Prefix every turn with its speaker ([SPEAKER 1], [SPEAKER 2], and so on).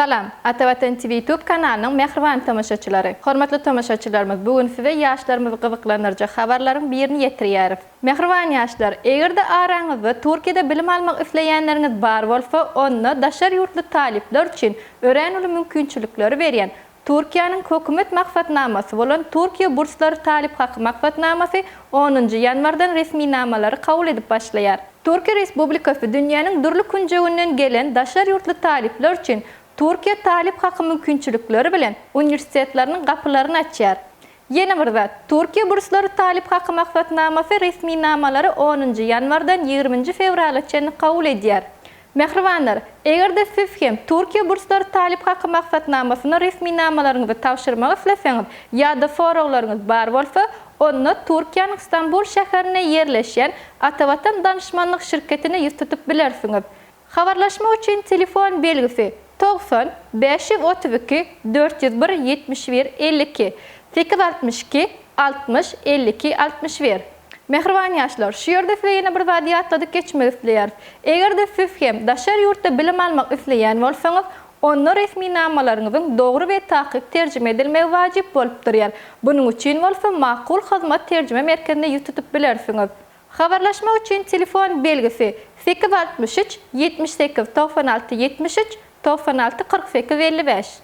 [SPEAKER 1] Salam, Atavatan TV YouTube kanalının mehriban tamaşaçıları. Hormatly tamaşaçılarımız, bugün size yaşlarımızı gıvıklanırca habarların birini yetirýäris. Mehriban yaşlar, egerde araňyzda Türkiýede bilim almak isleýänleriňiz bar bolsa, onu daşar ýurtly talipler üçin ören mümkinçilikleri berýän Türkiýanyň hökümet maksatnamasy bolan Türkiýe burslary talip haky maksatnamasy 10 ýanwardan resmi namalary kabul edip başlaýar. Türkiýe Respublikasy dünýäniň dürli künjegininden gelen daşar ýurtly talipler üçin Türkiýe talip haky mümkinçilikleri bilen universitetleriniň gapylaryny açýar. Ýene bir zat, Türkiýe burslary talip haky maksatnamasy resmi namalary 10 ýanwardan 20 fevralgacha kabul edýär. Mehribanlar, egerde siz hem Türkiýe burslary talip haky maksatnamasyny resmi namalaryňyzy tapşyrmak isleseňiz ýa-da foraglaryňyz bar bolsa, onu Türkiýanyň Istanbul şäherine ýerleşen Atavatan danışmanlyk şirketine ýüztüp bilersiňiz. Habarlaşma üçin telefon belgisi 90 532 401 71 52 862 60 52 61. Mehriban yaşlar, şu ýerde size ýene bir zat ýatladyk geçmek isleýär. Egerde siz hem daşar ýurtda bilim almak isleýän bolsaňyz, onu resmi namalaryňyzyň dogry we takyp terjime edilmegi wajyp bolup durýar. Buning üçin bolsa makul hyzmat terjime merkezine ýüztüp bilersiňiz. Habarlaşma üçin telefon belgisi 863 78 96 73 96 48 55.